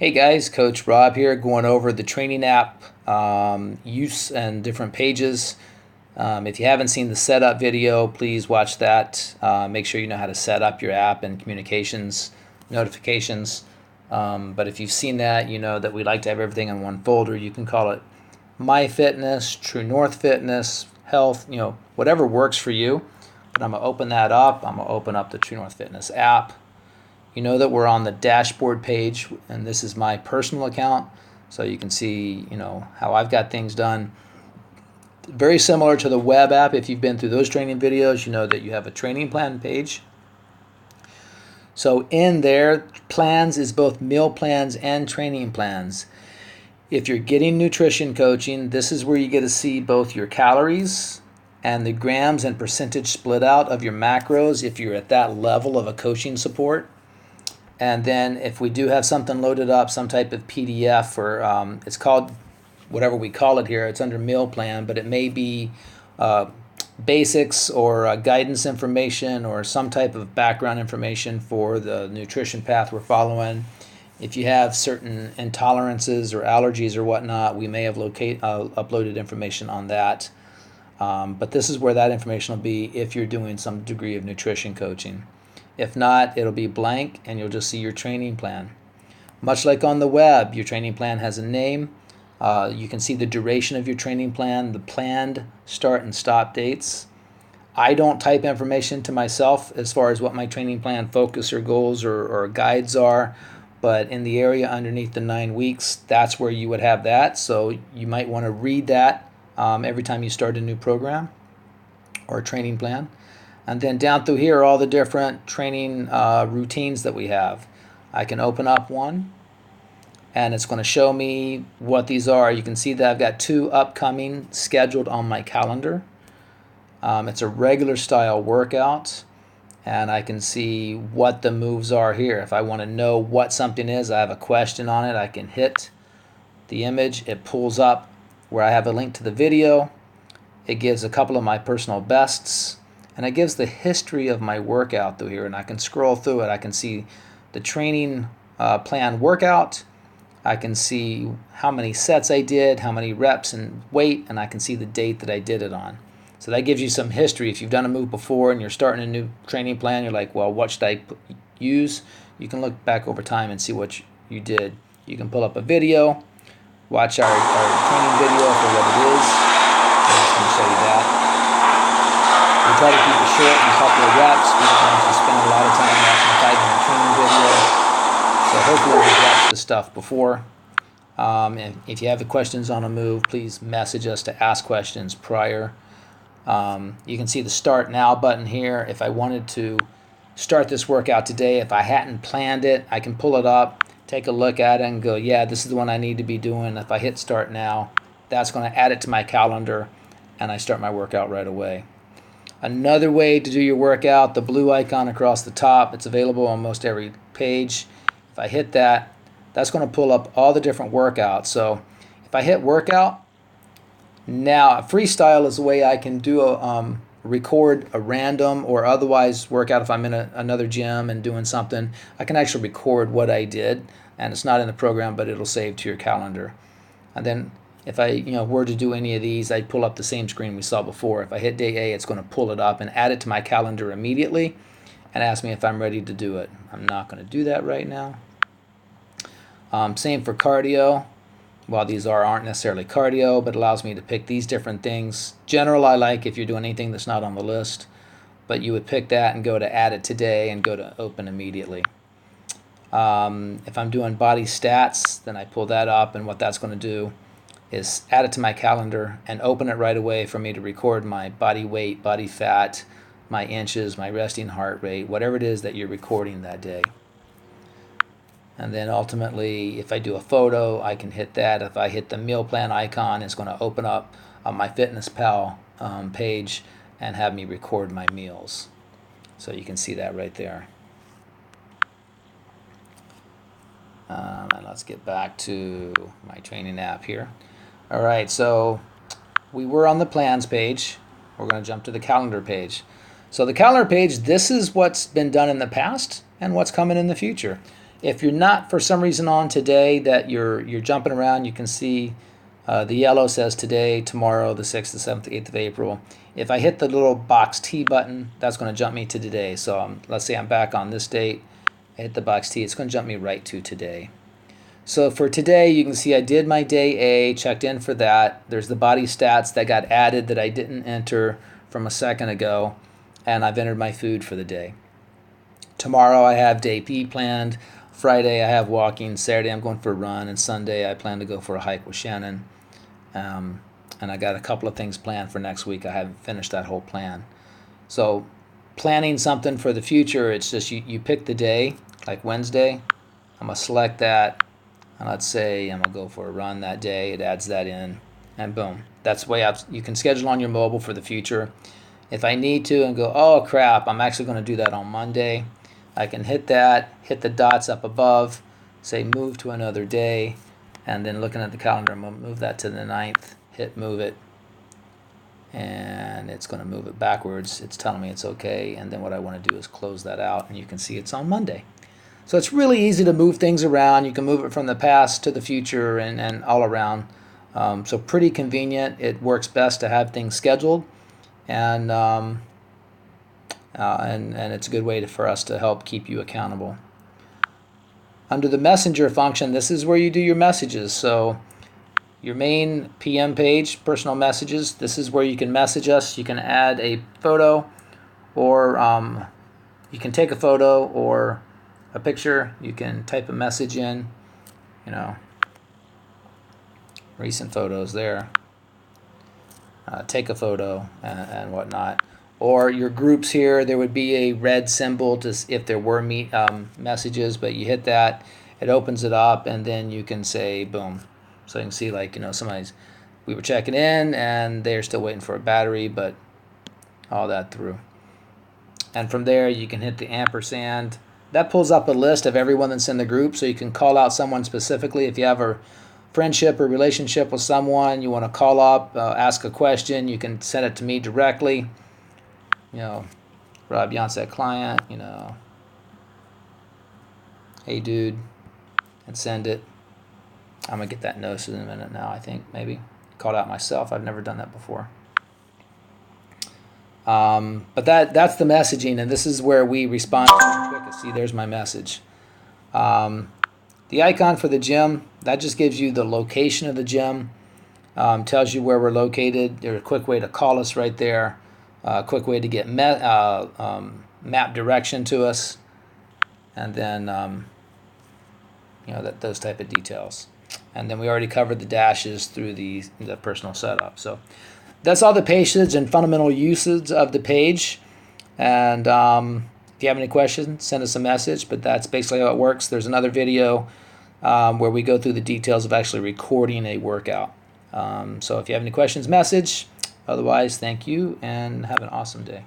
Hey guys, Coach Rob here going over the training app use and different pages. If you haven't seen the setup video, please watch that. Make sure you know how to set up your app and communications notifications. But if you've seen that, you know that we like to have everything in one folder. You can call it My Fitness, True North Fitness, Health, whatever works for you. But I'm going to open that up. I'm going to open up the True North Fitness app. You know that we're on the dashboard page, and this is my personal account, so you can see, how I've got things done. Very similar to the web app. If you've been through those training videos, you know that you have a training plan page. So in there, plans is both meal plans and training plans. If you're getting nutrition coaching, this is where you get to see both your calories and the grams and percentage split out of your macros if you're at that level of a coaching support. And then if we do have something loaded up, some type of PDF, or it's called whatever we call it here, it's under meal plan, but it may be basics or guidance information or some type of background information for the nutrition path we're following. If you have certain intolerances or allergies or whatnot, we may have uploaded information on that. But this is where that information will be if you're doing some degree of nutrition coaching. If not, it'll be blank and you'll just see your training plan. Much like on the web, your training plan has a name. You can see the duration of your training plan, the planned start and stop dates. I don't type information to myself as far as what my training plan focus or goals or guides are, but in the area underneath the 9 weeks, that's where you would have that. So you might want to read that every time you start a new program or a training plan. And then down through here are all the different training routines that we have. I can open up one and it's going to show me what these are. You can see that I've got 2 upcoming scheduled on my calendar. It's a regular style workout and I can see what the moves are here. If I want to know what something is, I have a question on it, I can hit the image. It pulls up where I have a link to the video. It gives a couple of my personal bests. And it gives the history of my workout through here, and I can scroll through it. I can see the training plan workout. I can see how many sets I did, how many reps and weight, and I can see the date that I did it on. So that gives you some history. If you've done a move before and you're starting a new training plan, you're like, well, what should I use? You can look back over time and see what you did. You can pull up a video, watch our training video for what it is. I'm just going to show you that. We try to keep it short and a couple of reps. We don't want to spend a lot of time watching a 5-minute training video. So hopefully we've watched the stuff before. And if you have questions on a move, please message us to ask questions prior. You can see the Start Now button here. If I wanted to start this workout today, if I hadn't planned it, I can pull it up, take a look at it, and go, yeah, this is the one I need to be doing. If I hit Start Now, that's going to add it to my calendar, and I start my workout right away. Another way to do your workout, the blue icon across the top, it's available on most every page. If I hit that, that's going to pull up all the different workouts. So if I hit workout, now freestyle is a way I can do record a random or otherwise workout. If I'm in another gym and doing something, I can actually record what I did, and it's not in the program, but it'll save to your calendar. And then if I were to do any of these, I'd pull up the same screen we saw before. If I hit day A, it's going to pull it up and add it to my calendar immediately and ask me if I'm ready to do it. I'm not going to do that right now. Same for cardio. Well, these aren't necessarily cardio, but allows me to pick these different things. General I like if you're doing anything that's not on the list, but you would pick that and go to add it today and go to open immediately. If I'm doing body stats, then I pull that up, and what that's going to do is add it to my calendar and open it right away for me to record my body weight, body fat, my inches, my resting heart rate, whatever it is that you're recording that day. And then ultimately, if I do a photo, I can hit that. If I hit the meal plan icon, it's going to open up my FitnessPal page and have me record my meals. So you can see that right there. And let's get back to my training app here. All right, so we were on the plans page. We're going to jump to the calendar page. So the calendar page, this is what's been done in the past and what's coming in the future. If you're not for some reason on today that you're jumping around, you can see the yellow says today, tomorrow, the 6th, the 7th, the 8th of April. If I hit the little box T button, that's going to jump me to today. So let's say I'm back on this date. I hit the box T. It's going to jump me right to today. So for today, you can see I did my day A, checked in for that. There's the body stats that got added that I didn't enter from a second ago, and I've entered my food for the day. Tomorrow I have day B planned. Friday I have walking. Saturday I'm going for a run, and Sunday I plan to go for a hike with Shannon. And I got a couple of things planned for next week. I haven't finished that whole plan. So planning something for the future, it's just you pick the day, like Wednesday. I'm going to select that, and let's say I'm going to go for a run that day. It adds that in, and boom. That's the way you can schedule on your mobile for the future. If I need to and go, oh crap, I'm actually going to do that on Monday, I can hit that, hit the dots up above, say move to another day, and then looking at the calendar, I'm going to move that to the 9th, hit move it, and it's going to move it backwards. It's telling me it's okay, and then what I want to do is close that out, and you can see it's on Monday. So it's really easy to move things around. You can move it from the past to the future and all around. So pretty convenient. It works best to have things scheduled, and it's a good way for us to help keep you accountable. Under the messenger function, this is where you do your messages. So your main PM page, personal messages, this is where you can message us. You can add a photo, or you can take a photo or a picture. You can type a message in, recent photos there. Take a photo and whatnot. Or your groups here, there would be a red symbol if there were messages, but you hit that, it opens it up, and then you can say boom. So you can see, like, we were checking in and they're still waiting for a battery, but all that through. And from there you can hit the ampersand. That pulls up a list of everyone that's in the group, so you can call out someone specifically. If you have a friendship or relationship with someone, you want to call up, ask a question, you can send it to me directly. Rob Yonset client, hey dude, and send it. I'm going to get that notice in a minute now, I think, maybe. Called out myself. I've never done that before. But that's the messaging, and this is where we respond quick. See, there's my message. The icon for the gym, that just gives you the location of the gym, tells you where we're located. There's a quick way to call us right there, a quick way to get map direction to us, and then those type of details. And then we already covered the dashes through the personal setup. So that's all the pages and fundamental usage of the page. And if you have any questions, send us a message. But that's basically how it works. There's another video where we go through the details of actually recording a workout. So if you have any questions, message. Otherwise, thank you and have an awesome day.